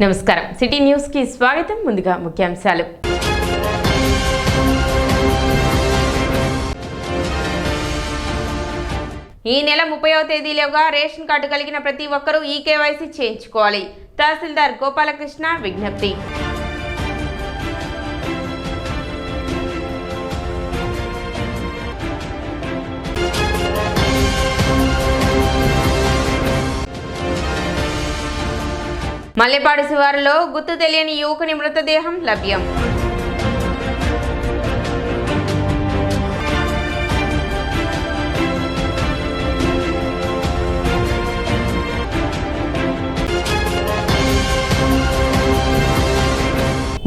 నమస్కారం city news కి స్వాగతం. ముందుగా ముఖ్యాంశాలు. ఈ నెల 30వ తేదీలోగా రేషన్ కార్డు కలిగిన ప్రతి ఒక్కరూ ఈ కేవైసీ చేయించుకోవాలి. తహసీల్దార్ గోపాలకృష్ణ విజ్ఞప్తి. మల్లెపాడు శివారులో గుర్తు తెలియని యువకుని మృతదేహం లభ్యం.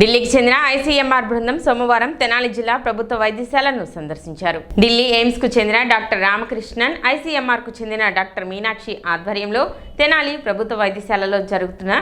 ఢిల్లీకి చెందిన ఐసీఎంఆర్ బృందం సోమవారం తెనాలి జిల్లా ప్రభుత్వ వైద్యశాలను సందర్శించారు. ఢిల్లీ ఎయిమ్స్ కు చెందిన డాక్టర్ రామకృష్ణన్, ఐసీఎంఆర్ కు చెందిన డాక్టర్ మీనాక్షి ఆధ్వర్యంలో తెనాలి ప్రభుత్వ వైద్యశాలలో జరుగుతున్న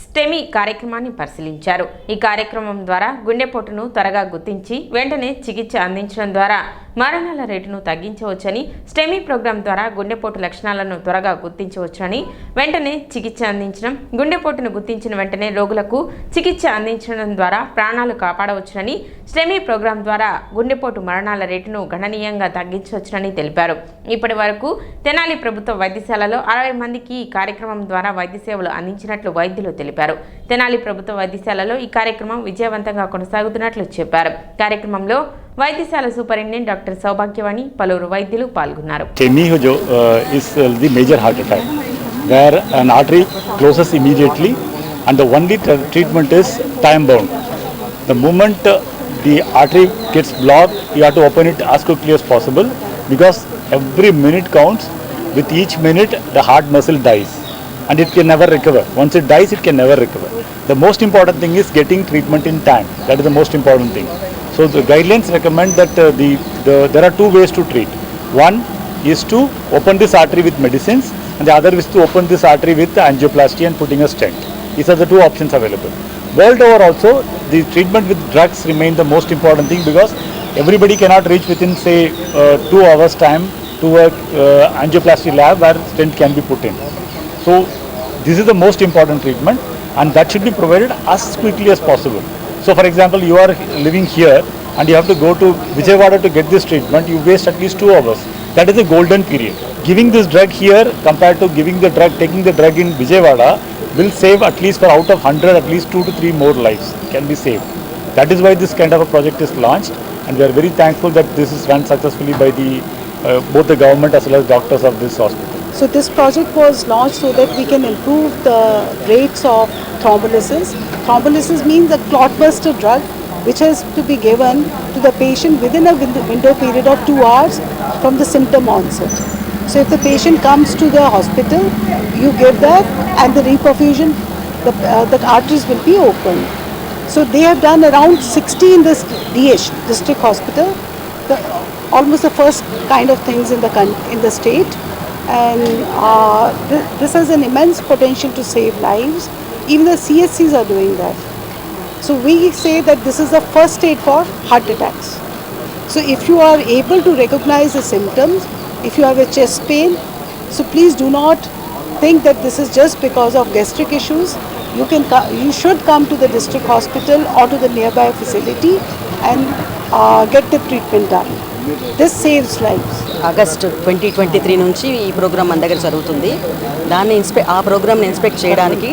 స్టెమీ కార్యక్రమాన్ని పరిశీలించారు. ఈ కార్యక్రమం ద్వారా గుండెపోటును త్వరగా గుర్తించి వెంటనే చికిత్స అందించడం ద్వారా మరణాల రేటును తగ్గించవచ్చని, స్టెమీ ప్రోగ్రాం ద్వారా గుండెపోటు లక్షణాలను త్వరగా గుర్తించవచ్చని, వెంటనే చికిత్స అందించడం, గుండెపోటును గుర్తించిన వెంటనే రోగులకు చికిత్స అందించడం ద్వారా ప్రాణాలు కాపాడవచ్చునని, స్టెమీ ప్రోగ్రాం ద్వారా గుండెపోటు మరణాల రేటును గణనీయంగా తగ్గించవచ్చునని తెలిపారు. ఇప్పటి వరకు తెనాలి ప్రభుత్వ వైద్యశాలలో 60 మందికి ఈ కార్యక్రమం ద్వారా వైద్య సేవలు అందించినట్లు వైద్యులు తెలిపారు. తెనాలి ప్రభుత్వ వైద్యశాలలో ఈ కార్యక్రమం విజయవంతంగా కొనసాగుతున్నట్లు చెప్పారు. కార్యక్రమంలో వైద్యశాల సూపరింటెండెంట్ డాక్టర్ సౌభాగ్యవాణి, పలువురు వైద్యులు పాల్గొన్నారు. Where an artery closes immediately and the only treatment is time bound. The moment the artery gets blocked, you have to open it as quickly as possible because every minute counts. With each minute the heart muscle dies and it can never recover. Once it dies, it can never recover. The most important thing is getting treatment in time. That is the most important thing. So the guidelines recommend that there are two ways to treat. One is to open this artery with medicines and the other is to open this artery with angioplasty and putting a stent. These are the two options available. World over also, the treatment with drugs remain the most important thing because everybody cannot reach within say 2 hours time to a angioplasty lab where stent can be put in. So this is the most important treatment and that should be provided as quickly as possible. So for example, you are living here and you have to go to Vijayawada to get this treatment, you waste at least 2 hours. That is a golden period. Giving this drug here compared to taking the drug in Vijayawada will save at least for out of 100, at least 2 to 3 more lives can be saved. That is why this kind of a project is launched and we are very thankful that this is run successfully by both the government as well as doctors of this hospital. So this project was launched so that we can improve the rates of thrombolysis. Thrombolysis means a clot buster drug which has to be given to the patient within a window period of 2 hours from the symptom onset. So if the patient comes to the hospital, you give that and the reperfusion, the arteries will be opened. So they have done around 60 in this DH, district hospital, almost the first kind of things in the state. And this has an immense potential to save lives. Even the CSCs are doing that. So we say that this is the first aid for heart attacks. So if you are able to recognize the symptoms, if you have a chest pain, so please do not think that this is just because of gastric issues. You should come to the district hospital or to the nearby facility and get the treatment done. This saves lives. August 2023 నుంచి ఈ programme మన దగ్గర జరుగుతుంది. ఆ ప్రోగ్రామ్ని inspect చేయడానికి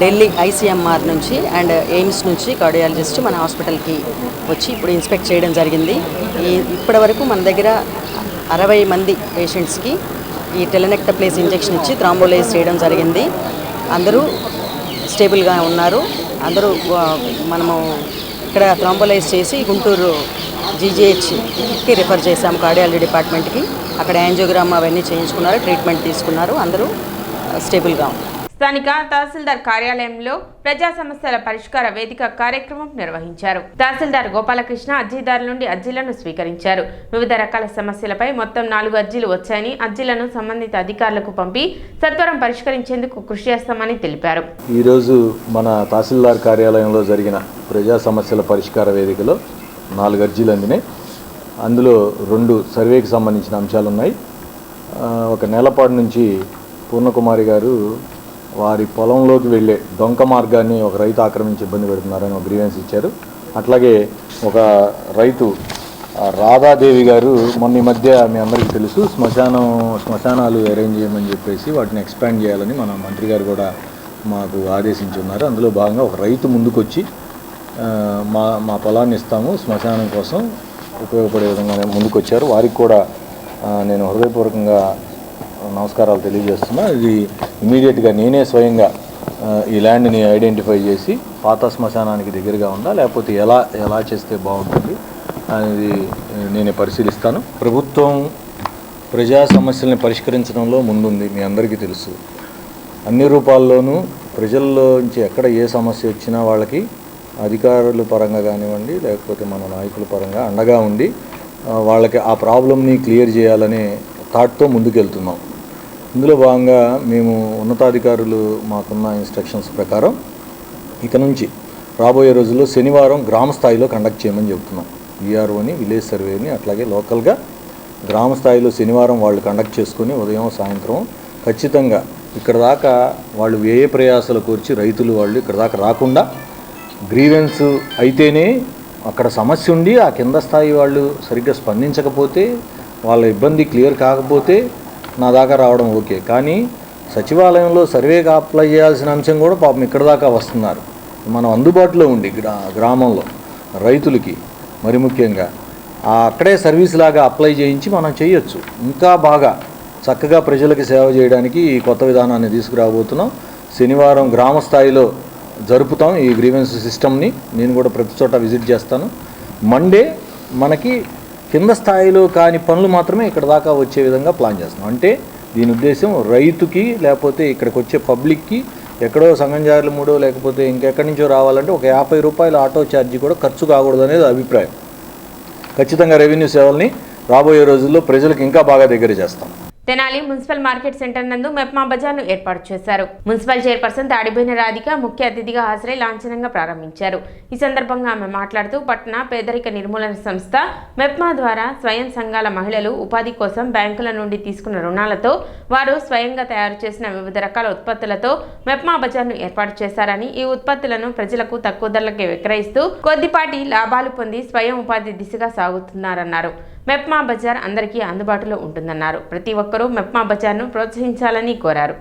Delhi ICMR నుంచి and AIIMS నుంచి కార్డియాలజిస్ట్ మన హాస్పిటల్కి వచ్చి ఇప్పుడు ఇన్స్పెక్ట్ చేయడం జరిగింది. ఇప్పటి వరకు మన దగ్గర 60 మంది పేషెంట్స్కి ఈ టెలనెక్టప్లేస్ ఇంజెక్షన్ ఇచ్చి థ్రాంబోలైజ్ చేయడం జరిగింది. అందరూ స్టేబుల్గా ఉన్నారు. అందరూ మనము ఇక్కడ థ్రాంబోలైజ్ చేసి గుంటూరు జీజీహెచ్కి రిఫర్ చేశాము, కార్డియాలజీ డిపార్ట్మెంట్కి. అక్కడ యాంజియోగ్రామ్ అవన్నీ చేయించుకున్నారు, ట్రీట్మెంట్ తీసుకున్నారు, అందరూ స్టేబుల్గా ఉన్నారు. స్థానిక తహసీల్దార్ కార్యాలయంలో ప్రజా సమస్యల పరిష్కార వేదిక కార్యక్రమం నిర్వహించారు. తహసీల్దార్ గోపాలకృష్ణ అర్జీదారుల నుండి అర్జీలను స్వీకరించారు. వివిధ రకాల సమస్యలపై మొత్తం 4 అర్జీలు వచ్చాయని, అర్జీలను సంబంధిత అధికారులకు పంపి సత్వరం పరిష్కరించేందుకు కృషి చేస్తామని తెలిపారు. ఈరోజు మన తహసీల్దార్ కార్యాలయంలో జరిగిన ప్రజా సమస్యల పరిష్కార వేదికలో 4 అర్జీలు అందినాయి. అందులో 2 సర్వేకి సంబంధించిన అంశాలు ఉన్నాయి. ఒక నెలపాటు నుంచి పూర్ణకుమారి గారు వారి పొలంలోకి వెళ్ళే డొంక మార్గాన్ని ఒక రైతు ఆక్రమించి ఇబ్బంది పెడుతున్నారని ఒక గ్రీవెన్స్ ఇచ్చారు. అట్లాగే ఒక రైతు రాధాదేవి గారు మొన్న ఈ మధ్య మీ అందరికీ తెలుసు శ్మశానాలు అరేంజ్ చేయమని చెప్పేసి వాటిని ఎక్స్పాండ్ చేయాలని మన మంత్రి గారు కూడా మాకు ఆదేశించున్నారు. అందులో భాగంగా ఒక రైతు ముందుకొచ్చి మా పొలాన్ని ఇస్తాము శ్మశానం కోసం ఉపయోగపడే విధంగా ముందుకొచ్చారు. వారికి కూడా నేను హృదయపూర్వకంగా నమస్కారాలు తెలియజేస్తున్నా. ఇది ఇమీడియట్గా నేనే స్వయంగా ఈ ల్యాండ్ని ఐడెంటిఫై చేసి పాత శ్మశానానికి దగ్గరగా ఉందా లేకపోతే ఎలా చేస్తే బాగుంటుంది అనేది నేనే పరిశీలిస్తాను. ప్రభుత్వం ప్రజా సమస్యల్ని పరిష్కరించడంలో ముందుంది, మీ అందరికీ తెలుసు. అన్ని రూపాల్లోనూ ప్రజల్లోంచి ఎక్కడ ఏ సమస్య వచ్చినా వాళ్ళకి అధికారుల పరంగా కానివ్వండి లేకపోతే మన నాయకుల పరంగా అండగా ఉండి వాళ్ళకి ఆ ప్రాబ్లమ్ని క్లియర్ చేయాలనే థాట్తో ముందుకెళ్తున్నాం. ఇందులో భాగంగా మేము ఉన్నతాధికారులు మాకున్న ఇన్స్ట్రక్షన్స్ ప్రకారం ఇక నుంచి రాబోయే రోజుల్లో శనివారం గ్రామ స్థాయిలో కండక్ట్ చేయమని చెబుతున్నాం. విఆర్ఓని, విలేజ్ సర్వేని, అట్లాగే లోకల్గా గ్రామ స్థాయిలో శనివారం వాళ్ళు కండక్ట్ చేసుకుని ఉదయం సాయంత్రం ఖచ్చితంగా ఇక్కడ దాకా వాళ్ళు వ్యయ ప్రయాసాలు కోర్చి రైతులు వాళ్ళు ఇక్కడ దాకా రాకుండా గ్రీవెన్స్ అయితేనే అక్కడ సమస్య ఉండి ఆ కింద స్థాయి వాళ్ళు సరిగ్గా స్పందించకపోతే వాళ్ళ ఇబ్బంది క్లియర్ కాకపోతే నా దాకా రావడం ఓకే. కానీ సచివాలయంలో సర్వేకి అప్లై చేయాల్సిన అంశం కూడా పాపం ఇక్కడ దాకా వస్తున్నారు. మనం అందుబాటులో ఉండి గ్రామంలో రైతులకి మరి ముఖ్యంగా అక్కడే సర్వీస్ లాగా అప్లై చేయించి మనం చేయొచ్చు. ఇంకా బాగా చక్కగా ప్రజలకి సేవ చేయడానికి ఈ కొత్త విధానాన్ని తీసుకురాబోతున్నాం. శనివారం గ్రామ స్థాయిలో జరుపుతాం ఈ గ్రీవెన్స్ సిస్టమ్ని. నేను కూడా ప్రతి చోట విజిట్ చేస్తాను. మండే మనకి కింద స్థాయిలో కాని పనులు మాత్రమే ఇక్కడ దాకా వచ్చే విధంగా ప్లాన్ చేస్తున్నాం. అంటే దీని ఉద్దేశం రైతుకి లేకపోతే ఇక్కడికి వచ్చే పబ్లిక్కి ఎక్కడో సంగంజారులు మూడో లేకపోతే ఇంకెక్కడి నుంచో రావాలంటే ఒక 50 రూపాయల ఆటో ఛార్జీ కూడా ఖర్చు కాకూడదు అనేది అభిప్రాయం. ఖచ్చితంగా రెవెన్యూ సేవల్ని రాబోయే రోజుల్లో ప్రజలకు ఇంకా బాగా దగ్గర చేస్తాం. తెనాలి మున్సిపల్ మార్కెట్ సెంటర్ నందు మెప్మా బజార్ను ఏర్పాటు చేశారు. మున్సిపల్ చైర్పర్సన్ తాడిబోయిన రాధిక ముఖ్య అతిథిగా హాజరై లాంఛనంగా ప్రారంభించారు. ఈ సందర్భంగా ఆమె మాట్లాడుతూ పట్టణ పేదరిక నిర్మూలన సంస్థ మెప్మా ద్వారా స్వయం సంఘాల మహిళలు ఉపాధి కోసం బ్యాంకుల నుండి తీసుకున్న రుణాలతో వారు స్వయంగా తయారు చేసిన వివిధ రకాల ఉత్పత్తులతో మెప్మా బజార్ను ఏర్పాటు చేశారని, ఈ ఉత్పత్తులను ప్రజలకు తక్కువ ధరలకే విక్రయిస్తూ కొద్దిపాటి లాభాలు పొంది స్వయం ఉపాధి దిశగా సాగుతున్నారన్నారు. మెప్మా బజార్ అందరికీ అందుబాటులో ఉంటుందన్నారు. ప్రతి ఒక్కరూ మెప్మా బజార్ను ప్రోత్సహించాలని కోరారు.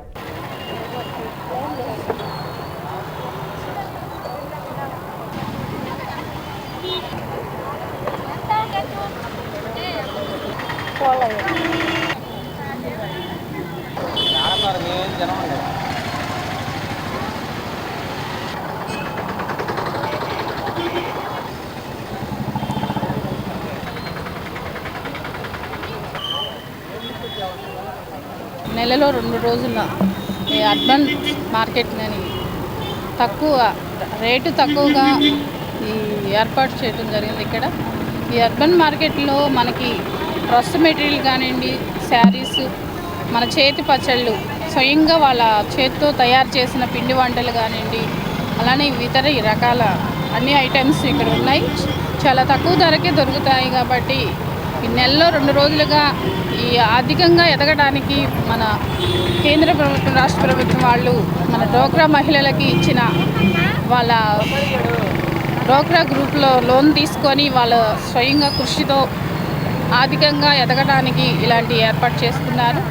నెలలో 2 రోజుల ఈ అర్బన్ మార్కెట్ని తక్కువగా ఈ ఏర్పాటు చేయడం జరిగింది. ఇక్కడ ఈ అర్బన్ మార్కెట్లో మనకి డ్రెస్ మెటీరియల్ కానివ్వండి, శారీస్, మన చేతి పచ్చళ్ళు, స్వయంగా వాళ్ళ చేతితో తయారు చేసిన పిండి వంటలు కానివ్వండి, అలానే ఇతర రకాల అన్ని ఐటమ్స్ ఇక్కడ ఉన్నాయి. చాలా తక్కువ ధరకే దొరుకుతాయి. కాబట్టి ఈ నెలలో 2 రోజులుగా ఈ ఆర్థికంగా ఎదగడానికి మన కేంద్ర ప్రభుత్వం, రాష్ట్ర ప్రభుత్వం వాళ్ళు మన డోక్రా మహిళలకి ఇచ్చిన వాళ్ళ డోక్రా గ్రూప్లో లోన్ తీసుకొని వాళ్ళ స్వయంగా కృషితో ఆర్థికంగా ఎదగడానికి ఇలాంటి ఏర్పాటు చేస్తున్నారు.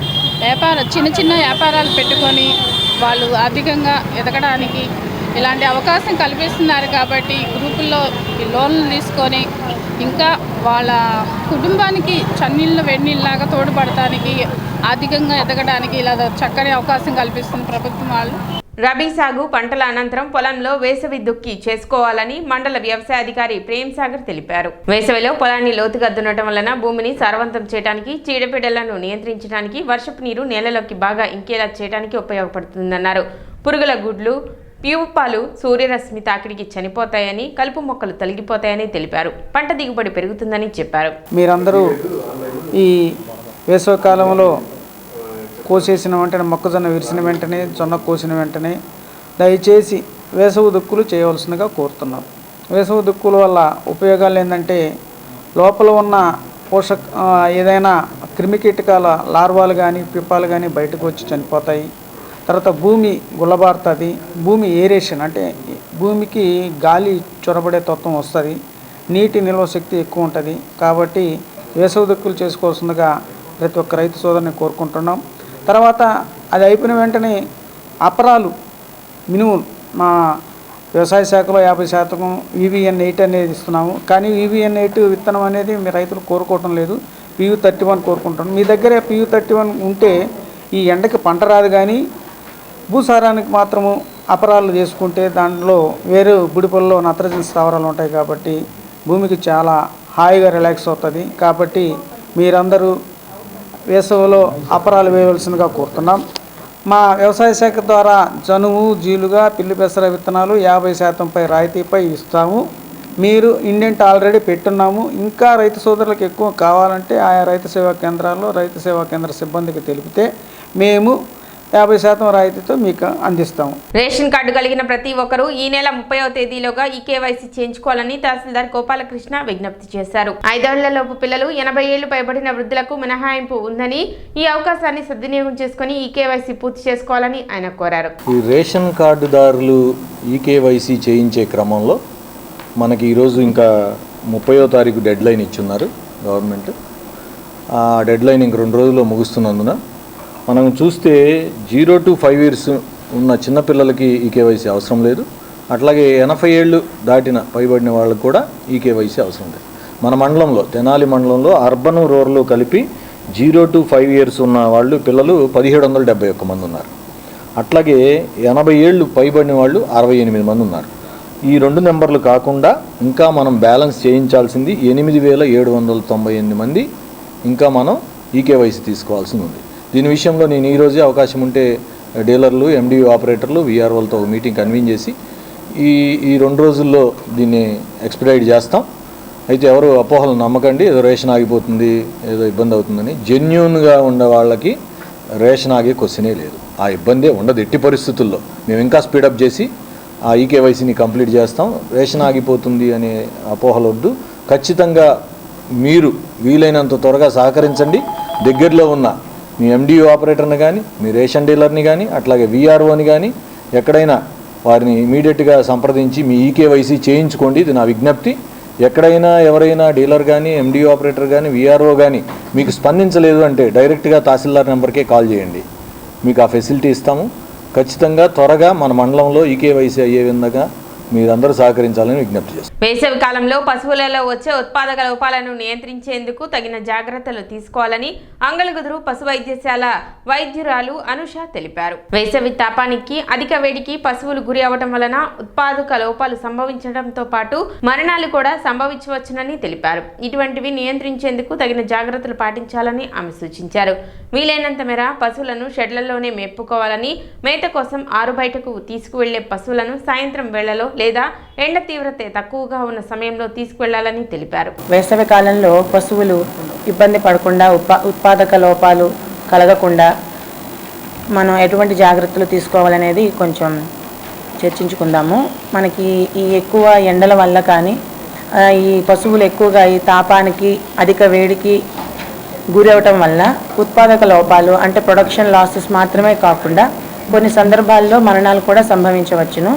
చిన్న చిన్న వ్యాపారాలు పెట్టుకొని వాళ్ళు ఆర్థికంగా ఎదగడానికి ఇలాంటి అవకాశం కల్పిస్తున్నారు. కాబట్టి గ్రూపుల్లో ఈ లోన్లు తీసుకొని ఇంకా వాళ్ళ కుటుంబానికి చన్నీళ్ళు వెన్నీళ్ళలాగా తోడ్పడటానికి, ఆర్థికంగా ఎదగడానికి ఇలా చక్కని అవకాశం కల్పిస్తుంది ప్రభుత్వం వాళ్ళు. రబీ సాగు పంటల అనంతరం పొలంలో వేసవి దుక్కి చేసుకోవాలని మండల వ్యవసాయ అధికారి ప్రేమ్ సాగర్ తెలిపారు. వేసవిలో పొలాన్ని లోతుగా దున్నటం వలన భూమిని సారవంతం చేయడానికి, చీడపీడలను నియంత్రించడానికి, వర్షపు నీరు నేలలోకి బాగా ఇంకేలా చేయడానికి ఉపయోగపడుతుందన్నారు. పురుగుల గుడ్లు, ప్యూపాలు సూర్యరశ్మి తాకిడికి చనిపోతాయని, కలుపు మొక్కలు తొలగిపోతాయని తెలిపారు. పంట దిగుబడి పెరుగుతుందని చెప్పారు. మీరందరూ ఈ వేసవికాలంలో కోసేసిన వెంటనే, మొక్కజొన్న విరిసిన వెంటనే, జొన్న కోసిన వెంటనే దయచేసి వేసవి దుక్కులు చేయవలసిందిగా కోరుతున్నాం. వేసవి దుక్కుల వల్ల ఉపయోగాలు ఏంటంటే లోపల ఉన్న ఏదైనా క్రిమికీటకాల లార్వాలు కానీ, పిప్పాలు కానీ బయటకు వచ్చి చనిపోతాయి. తర్వాత భూమి గుల్లబారుతుంది, భూమి ఏరేషన్ అంటే భూమికి గాలి చొరబడే తత్వం వస్తుంది, నీటి నిల్వ శక్తి ఎక్కువ ఉంటుంది. కాబట్టి వేసవి దుక్కులు చేసుకోవాల్సిందిగా ప్రతి ఒక్క రైతు సోదరుని కోరుకుంటున్నాం. తర్వాత అది అయిపోయిన వెంటనే అపరాలు మినిమం మా వ్యవసాయ శాఖలో 50% VVN8 అనేది ఇస్తున్నాము. కానీ VVN8 విత్తనం అనేది మీ రైతులు కోరుకోవటం లేదు, PU31 కోరుకుంటున్నాం. మీ దగ్గర PU31 ఉంటే ఈ ఎండకి పంట రాదు, కానీ భూసారానికి మాత్రము అపరాలు చేసుకుంటే దాంట్లో వేరే బుడిపల్లో నత్రజని స్థావరాలు ఉంటాయి కాబట్టి భూమికి చాలా హాయిగా రిలాక్స్ అవుతుంది. కాబట్టి మీరందరూ వేసవిలో అపరాలు వేయవలసిందిగా కోరుతున్నాం. మా వ్యవసాయ శాఖ ద్వారా జనుము, జీలుగా, పిల్లి పెసర విత్తనాలు 50% రాయితీపై ఇస్తాము. మీరు ఇండెంట్ ఆల్రెడీ పెట్టున్నాము. ఇంకా రైతు సోదరులకు ఎక్కువ కావాలంటే ఆయా రైతు సేవా కేంద్రాల్లో రైతు సేవా కేంద్ర సిబ్బందికి తెలిపితే మేము 50% రాయితీతో మీకు అందిస్తాము. రేషన్ కార్డు కలిగిన ప్రతి ఒక్కరూ ఈ నెల 30వ తేదీలోగా ఈ కేవైసీ చేయించుకోవాలని తహసీల్దార్ గోపాలకృష్ణ విజ్ఞప్తి చేశారు. 5 ఏళ్లలోపు పిల్లలు, 80 ఏళ్లు పైబడిన వృద్ధులకు మినహాయింపు ఉందని, ఈ అవకాశాన్ని సద్వినియోగం చేసుకుని ఈ కేవైసీ పూర్తి చేసుకోవాలని ఆయన కోరారు. ఈ రేషన్ కార్డుదారులు ఈ కేవైసీ చేయించే క్రమంలో మనకి ఈరోజు ఇంకా 30వ తారీఖు డెడ్ లైన్ ఇచ్చున్నారు గవర్నమెంట్. ఆ డెడ్ లైన్ ఇంక 2 రోజుల్లో ముగుస్తున్నందున మనం చూస్తే 0 to 5 years ఉన్న చిన్నపిల్లలకి ఈ కేవైసీ అవసరం లేదు. అట్లాగే 80 ఏళ్ళు దాటిన పైబడిన వాళ్ళకు కూడా ఈ కేవైసీ అవసరం లేదు. మన మండలంలో, తెనాలి మండలంలో అర్బన్, రూరల్ కలిపి 0 to 5 years ఉన్న వాళ్ళు పిల్లలు 1771 మంది ఉన్నారు. అట్లాగే 80 ఏళ్ళు పైబడిన వాళ్ళు 68 మంది ఉన్నారు. ఈ 2 నెంబర్లు కాకుండా ఇంకా మనం బ్యాలెన్స్ చేయించాల్సింది 8798 మంది ఇంకా మనం ఈ కేవైసీ తీసుకోవాల్సి ఉంది. దీని విషయంలో నేను ఈరోజే అవకాశం ఉంటే డీలర్లు, MDU ఆపరేటర్లు, VROలతో ఒక మీటింగ్ కన్వీన్ చేసి ఈ 2 రోజుల్లో దీన్ని ఎక్స్పెడైట్ చేస్తాం. అయితే ఎవరు అపోహలు నమ్మకండి, ఏదో రేషన్ ఆగిపోతుంది, ఏదో ఇబ్బంది అవుతుందని. జెన్యూన్గా ఉండే వాళ్ళకి రేషన్ ఆగే క్వశ్చనే లేదు, ఆ ఇబ్బందే ఉండదు ఎట్టి పరిస్థితుల్లో. మేము ఇంకా స్పీడప్ చేసి ఆ ఈకేవైసీని కంప్లీట్ చేస్తాం. రేషన్ ఆగిపోతుంది అనే అపోహలు వద్దు. ఖచ్చితంగా మీరు వీలైనంత త్వరగా సహకరించండి. దగ్గరలో ఉన్న మీ MDU ఆపరేటర్ని కానీ, మీ రేషన్ డీలర్ని కానీ, అట్లాగే VROని కానీ ఎక్కడైనా వారిని ఇమీడియట్గా సంప్రదించి మీ ఈకేవైసీ చేయించుకోండి. ఇది నా విజ్ఞప్తి. ఎక్కడైనా ఎవరైనా డీలర్ కానీ, MDU ఆపరేటర్ కానీ, VRO కానీ మీకు స్పందించలేదు అంటే డైరెక్ట్గా తహసీల్దార్ నెంబర్కే కాల్ చేయండి, మీకు ఆ ఫెసిలిటీ ఇస్తాము. ఖచ్చితంగా త్వరగా మన మండలంలో ఈకేవైసీ అయ్యే విధంగా మీరందరూ సహకరించాలని విజ్ఞప్తి చేస్తాం. వేసవి కాలంలో పశువులలో వచ్చే ఉత్పాదక లోపాలను నియంత్రించేందుకు తగిన జాగ్రత్తలు తీసుకోవాలని అంగళగుదురు పశు వైద్యశాల వైద్యురాలు అనుష తెలిపారు. వేసవి తాపానికి, అధిక వేడికి పశువులు గురి అవడం వలన ఉత్పాదక లోపాలు సంభవించడంతో పాటు మరణాలు కూడా సంభవించవచ్చునని తెలిపారు. ఇటువంటివి నియంత్రించేందుకు తగిన జాగ్రత్తలు పాటించాలని ఆమె సూచించారు. వీలైనంత మేర పశువులను షెడ్లలోనే మేపుకోవాలని, మేత కోసం ఆరు బయటకు తీసుకువెళ్లే పశువులను సాయంత్రం వేళలో లేదా ఎండ తీవ్రత తక్కువగా ఉన్న సమయంలో తీసుకువెళ్లాలని తెలిపారు. వేసవి కాలంలో పశువులు ఇబ్బంది పడకుండా, ఉత్పాదక లోపాలు కలగకుండా మనం ఎటువంటి జాగ్రత్తలు తీసుకోవాలనేది కొంచెం చర్చించుకుందాము. మనకి ఈ ఎక్కువ ఎండల వల్ల కానీ, ఈ పశువులు ఎక్కువగా ఈ తాపానికి, అధిక వేడికి గురి అవటం వల్ల ఉత్పాదక లోపాలు అంటే ప్రొడక్షన్ లాసెస్ మాత్రమే కాకుండా కొన్ని సందర్భాల్లో మరణాలు కూడా సంభవించవచ్చును.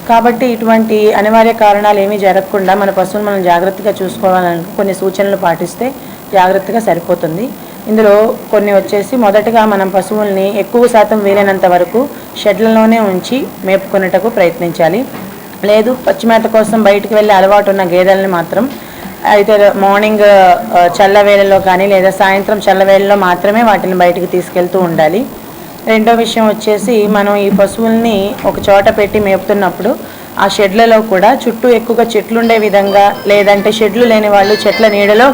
కాబట్టి ఇటువంటి అనివార్య కారణాలు ఏమీ జరగకుండా మన పశువులు మనం జాగ్రత్తగా చూసుకోవాలని కొన్ని సూచనలు పాటిస్తే జాగ్రత్తగా సరిపోతుంది. ఇందులో కొన్ని వచ్చేసి, మొదటగా మనం పశువుల్ని ఎక్కువ శాతం వీలైనంత వరకు షెడ్లలోనే ఉంచి మేపుకొనేటకు ప్రయత్నించాలి. లేదు పచ్చిమేత కోసం బయటికి వెళ్ళే అలవాటు ఉన్న గేదెలని మాత్రం అయితే మార్నింగ్ చల్లవేళలో కానీ లేదా సాయంత్రం చల్లవేళలో మాత్రమే వాటిని బయటికి తీసుకెళ్తూ ఉండాలి. రెండో విషయం వచ్చేసి, మనం ఈ పశువుల్ని ఒక చోట పెట్టి మేపుతున్నప్పుడు ఆ షెడ్లలో కూడా చుట్టూ ఎక్కువగా చెట్లు ఉండే విధంగా, లేదంటే షెడ్లు లేని వాళ్ళు చెట్ల నీడలో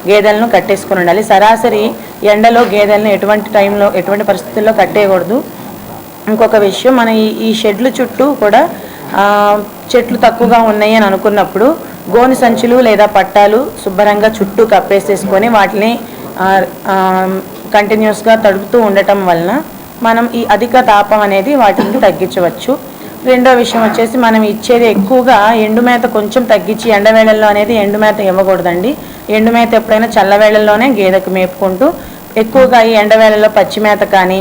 గేదెలను కట్టేసుకుని ఉండాలి. సరాసరి ఎండలో గేదెలను ఎటువంటి టైంలో, ఎటువంటి పరిస్థితుల్లో కట్టేయకూడదు. ఇంకొక విషయం, మన ఈ షెడ్లు చుట్టూ కూడా చెట్లు తక్కువగా ఉన్నాయి అని అనుకున్నప్పుడు గోని సంచులు లేదా పట్టాలు శుభ్రంగా చుట్టూ కప్పేసేసుకొని వాటిని కంటిన్యూస్గా తడుపుతూ ఉండటం వలన మనం ఈ అధిక తాపం అనేది వాటిని తగ్గించవచ్చు. రెండో విషయం వచ్చేసి, మనం ఇచ్చేది ఎక్కువగా ఎండుమేత కొంచెం తగ్గించి ఎండవేళల్లో అనేది ఎండుమేత ఇవ్వకూడదండి. ఎండుమేత ఎప్పుడైనా చల్లవేళల్లోనే గేదెకు మేపుకుంటూ, ఎక్కువగా ఈ ఎండవేళల్లో పచ్చిమేత కానీ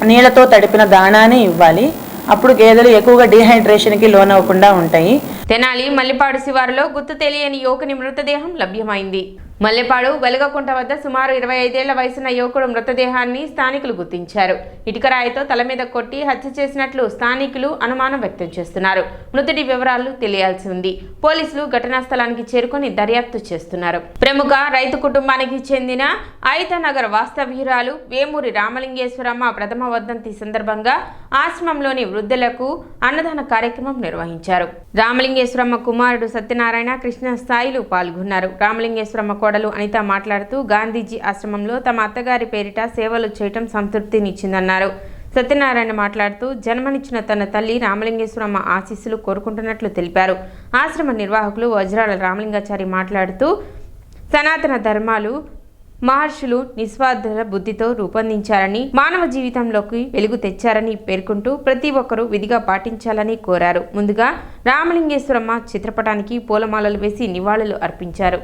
నీళ్ళతో తడిపిన దాణాని ఇవ్వాలి. అప్పుడు గేదెలు ఎక్కువగా డీహైడ్రేషన్కి లోనవ్వకుండా ఉంటాయి. తెనాలి మల్లెపాడు శివారులో గుర్తు తెలియని యువకుని మృతదేహం లభ్యమైంది. మల్లెపాడు వెలగకుంట వద్ద సుమారు 25 ఏళ్ల వయసున్న యువకుడు మృతదేహాన్ని స్థానికులు గుర్తించారు. ఇటుకరాయితో తల మీద కొట్టి హత్య చేసినట్లు స్థానికులు అనుమానం వ్యక్తం చేస్తున్నారు. మృతుడి వివరాలు తెలియాల్సి ఉంది. పోలీసులు ఘటనా స్థలానికి చేరుకొని దర్యాప్తు చేస్తున్నారు. ప్రముఖ రైతు కుటుంబానికి చెందిన ఐతనగర్ వాస్తవ్యురాలు వేమూరి రామలింగేశ్వరమ్మ ప్రథమ వర్ధంతి సందర్భంగా ఆశ్రమంలోని వృద్ధులకు అన్నదాన కార్యక్రమం నిర్వహించారు. రామలింగేశ్వరమ్మ కుమారుడు సత్యనారాయణ, కృష్ణ స్థాయిలు పాల్గొన్నారు. రామలింగేశ్వరమ్మ కోడలు అనిత మాట్లాడుతూ గాంధీజీ ఆశ్రమంలో తమ అత్తగారి పేరిట సేవలు చేయటం సంతృప్తినిచ్చిందన్నారు. సత్యనారాయణ మాట్లాడుతూ జన్మనిచ్చిన తన తల్లి రామలింగేశ్వరమ్మ ఆశీస్సులు కోరుకుంటున్నట్లు తెలిపారు. ఆశ్రమ నిర్వాహకులు వజ్రాల రామలింగాచారి మాట్లాడుతూ సనాతన ధర్మాలు మహర్షులు నిస్వార్థ బుద్ధితో రూపొందించారని, మానవ జీవితంలోకి వెలుగు తెచ్చారని పేర్కొంటూ ప్రతి ఒక్కరూ విధిగా పాటించాలని కోరారు. ముందుగా రామలింగేశ్వరమ్మ చిత్రపటానికి పూలమాలలు వేసి నివాళులు అర్పించారు.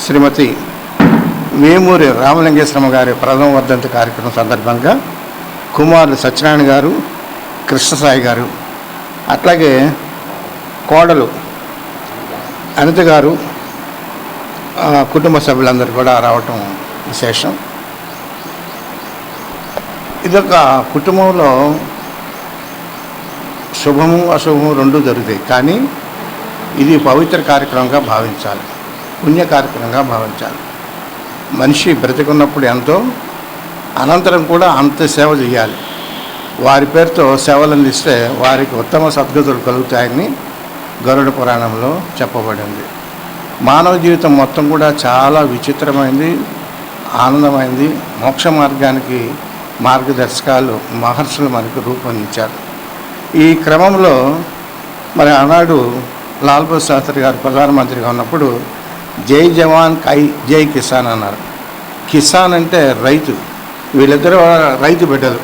శ్రీమతి వేమూరి రామలింగేశ్వరమ్మ గారి ప్రథమ వర్ధంతి కార్యక్రమం సందర్భంగా కుమారులు సత్యనారాయణ గారు, కృష్ణసాయి గారు, అట్లాగే కోడలు అనిత గారు, కుటుంబ సభ్యులందరూ కూడా రావటం విశేషం. ఇదొక కుటుంబంలో శుభము అశుభము రెండూ జరుగుతాయి, కానీ ఇది పవిత్ర కార్యక్రమంగా భావించాలి, పుణ్య కార్యక్రమంగా భావించాలి. మనిషి బ్రతికున్నప్పుడు ఎంతో, అనంతరం కూడా అంత సేవ చేయాలి. వారి పేరుతో సేవలు అందిస్తే వారికి ఉత్తమ సద్గతులు కలుగుతాయని గరుడ పురాణంలో చెప్పబడింది. మానవ జీవితం మొత్తం కూడా చాలా విచిత్రమైంది, ఆనందమైంది. మోక్ష మార్గానికి మార్గదర్శకాలు మహర్షులు మనకు రూపొందించారు. ఈ క్రమంలో మరి ఆనాడు లాల్ బహదూర్ శాస్త్రి గారు ప్రధానమంత్రిగా ఉన్నప్పుడు జై జవాన్ జై కిసాన్ అన్నారు. కిసాన్ అంటే రైతు. వీళ్ళిద్దరూ రైతు బిడ్డలు.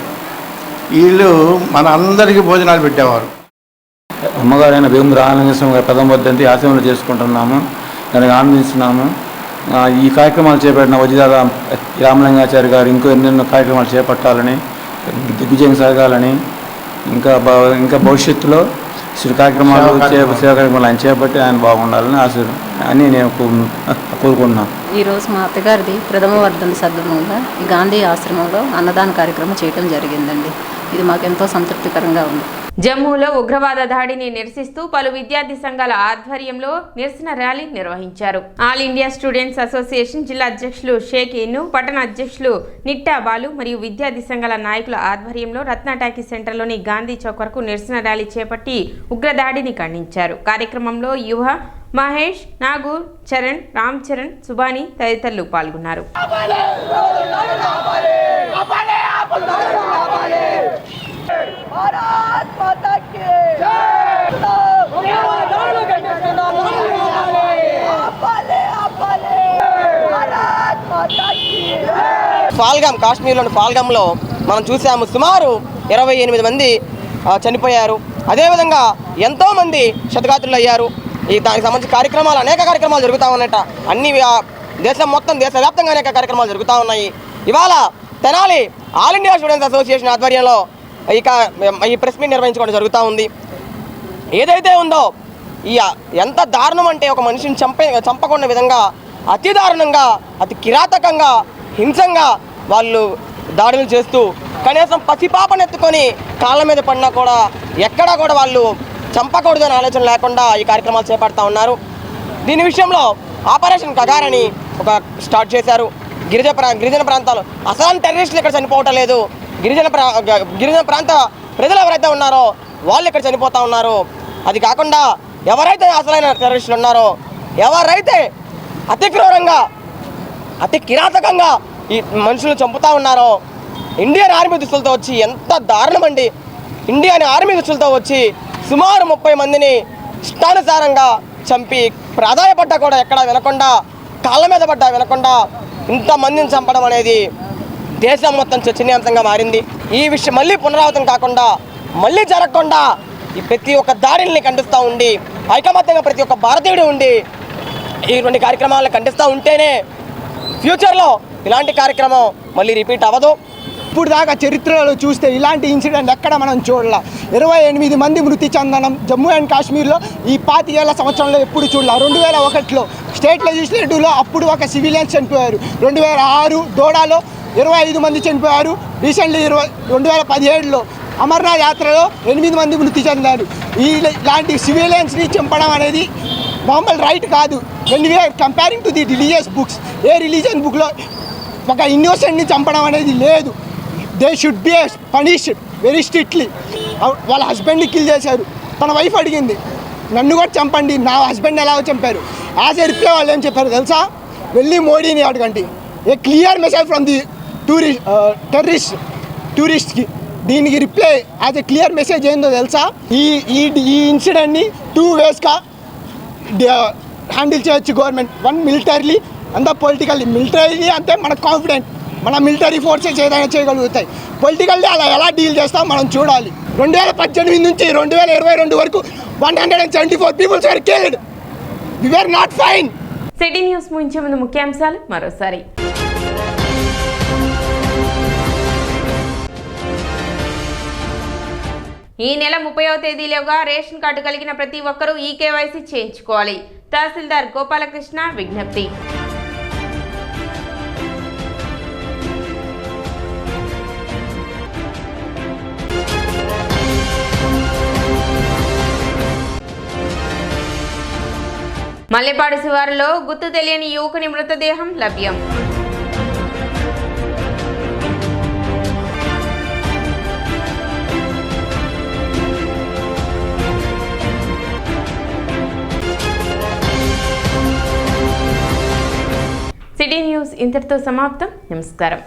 వీళ్ళు మన అందరికీ భోజనాలు పెట్టేవారు. అమ్మగారైన వేమూరి రామలింగేశ్వరమ్మ గారి ప్రథమ వర్ధంతి ఆశ్రమంలో చేసుకుంటున్నాము, దానికి ఆనందిస్తున్నాము. ఈ కార్యక్రమాలు చేపట్టిన వజ్రాల రామలింగాచారి గారు ఇంకో ఎన్నెన్నో కార్యక్రమాలు చేపట్టాలని, దిగ్విజయం సాగాలని, ఇంకా భవిష్యత్తులో సేవ కార్యక్రమాలు ఆయన చేపట్టి ఆయన బాగుండాలని అని నేను కోరుకుంటున్నాను. ఈరోజు మా అత్తగారిది ప్రథమ వర్ధంతి సందర్భంగా ఈ గాంధీ ఆశ్రమంలో అన్నదాన కార్యక్రమం చేయడం జరిగిందండి. ఇది మాకెంతో సంతృప్తికరంగా ఉంది. జమ్మూలో ఉగ్రవాద దాడిని నిరసిస్తూ పలు విద్యార్థి సంఘాల ఆధ్వర్యంలో నిరసన ర్యాలీ నిర్వహించారు. ఆల్ ఇండియా స్టూడెంట్స్ అసోసియేషన్ జిల్లా అధ్యక్షులు షేక్ ఇన్ను, పట్టణ అధ్యక్షులు నిట్టా బాలు మరియు విద్యార్థి సంఘాల నాయకుల ఆధ్వర్యంలో రత్న టాకీ సెంటర్లోని గాంధీ చౌక్ వరకు నిరసన ర్యాలీ చేపట్టి ఉగ్రదాడిని ఖండించారు. కార్యక్రమంలో యువ మహేష్, నాగూర్, చరణ్, రామ్ చరణ్, సుబాని తదితరులు పాల్గొన్నారు. పాల్గామ్, కాశ్మీర్లోని పాల్గామ్లో మనం చూసాము. సుమారు 28 మంది చనిపోయారు. అదేవిధంగా ఎంతోమంది క్షతగాత్రులు అయ్యారు. దానికి సంబంధించిన కార్యక్రమాలు, అనేక కార్యక్రమాలు జరుగుతూ ఉన్నట్ట. అన్ని దేశం మొత్తం, దేశవ్యాప్తంగా అనేక కార్యక్రమాలు జరుగుతూ ఉన్నాయి. ఇవాళ Tenali all India students association ఆధ్వర్యంలో ఈ ప్రెస్ మీట్ నిర్వహించుకోవడం జరుగుతూ ఉంది. ఏదైతే ఉందో ఎంత దారుణం అంటే ఒక మనిషిని చంపకుండా విధంగా అతి దారుణంగా, అతి కిరాతకంగా, హింసంగా వాళ్ళు దాడులు చేస్తూ కనీసం పసిపాపను ఎత్తుకొని కాళ్ళ మీద పడినా కూడా ఎక్కడా కూడా వాళ్ళు చంపకూడదు అనే ఆలోచన లేకుండా ఈ కార్యక్రమాలు చేపడతా ఉన్నారు. దీని విషయంలో ఆపరేషన్ కగార్ అని ఒక స్టార్ట్ చేశారు. గిరిజన ప్రాంతాలు అసలు టెర్రరిస్టులు ఇక్కడ చనిపోవటం లేదు. గిరిజన ప్రాంత ప్రజలు ఎవరైతే ఉన్నారో వాళ్ళు ఇక్కడ చనిపోతూ ఉన్నారు. అది కాకుండా ఎవరైతే అసలైన టెర్రరిస్టులు ఉన్నారో, ఎవరైతే అతి క్రూరంగా, అతి కిరాతకంగా ఈ మనుషులు చంపుతూ ఉన్నారో ఇండియన్ ఆర్మీ దుస్తులతో వచ్చి ఎంత దారుణమండి. ఇండియన్ ఆర్మీ దుస్తులతో వచ్చి సుమారు 30 మందిని ఇష్టానుసారంగా చంపి ప్రాధాయపడ్డా కూడా ఎక్కడా వినకుండా, కాళ్ళ మీద పడ్డా వినకుండా ఇంతమందిని చంపడం అనేది దేశం మొత్తం చర్చనీయాంశంగా మారింది. ఈ విషయం మళ్ళీ పునరావృతం కాకుండా, మళ్ళీ జరగకుండా ఈ ప్రతి ఒక్క దాడిని ఖండిస్తూ ఉండి, ఐకమత్యంగా ప్రతి ఒక్క భారతీయుడు ఉండి ఇటువంటి కార్యక్రమాలను ఖండిస్తూ ఉంటేనే ఫ్యూచర్లో ఇలాంటి కార్యక్రమం మళ్ళీ రిపీట్ అవ్వదు. ఇప్పుడు దాకా చరిత్రలో చూస్తే ఇలాంటి ఇన్సిడెంట్ ఎక్కడ మనం చూడాల. 28 మంది మృతి చెందడం జమ్మూ అండ్ కాశ్మీర్లో ఈ 25 సంవత్సరంలో ఎప్పుడు చూడాల. 2001లో స్టేట్ లెజిస్లేటివ్లో అప్పుడు ఒక సివిలియన్స్ చనిపోయారు. 2006 దోడాలో 25 మంది చనిపోయారు. రీసెంట్లీ 2017లో అమర్నాథ్ యాత్రలో 8 మంది మృతి చెందారు. ఇలాంటి సివిలియన్స్ని చంపడం అనేది మామూలు రైట్ కాదు. When we're comparing to the religious books, ఏ రిలీజియన్ బుక్లో ఒక ఇన్నోసెంట్ని చంపడం అనేది లేదు. They should be punished very strictly. వాళ్ళ హస్బెండ్ని కిల్ చేశారు. తన వైఫ్ అడిగింది నన్ను కూడా చంపండి, నా హస్బెండ్ ఎలాగో చంపారు. యాజ్ ఏ రిప్లై వాళ్ళు ఏం చెప్పారు తెలుసా? వెళ్ళి మోడీని అడగండి. A clear message from the టూరిస్ట్కి. దీనికి reply as a clear message ఏందో తెలుసా? ఈ ఇన్సిడెంట్ని 2 వేస్గా హ్యాండిల్ చేయొచ్చు గవర్నమెంట్. 1 మిలిటరీలీ, అంతా పొలిటికల్లీ. మిలిటరీలీ అంటే మనకు కాన్ఫిడెంట్, మన మిలిటరీ ఫోర్సెస్ ఏదైనా చేయగలుగుతాయి. పొలిటికల్లీ అలా ఎలా డీల్ చేస్తాం మనం చూడాలి. 2018 నుంచి 2022 వరకు 174 peoples were killed. We were not fine. City news ముగించే ముందు ముఖ్యాంశాలు మరోసారి. ఈ నెల 30వ తేదీలోగా రేషన్ కార్డు కలిగిన ప్రతి ఒక్కరూ ఈ కేవైసీ చేయించుకోవాలి. తహసీల్దార్ గోపాలకృష్ణ విజ్ఞప్తి. మల్లెపాడు శివారులో గుర్తు తెలియని యువకుని మృతదేహం లభ్యం. సిటీ న్యూస్ ఇంతటితో సమాప్తం. నమస్కారం.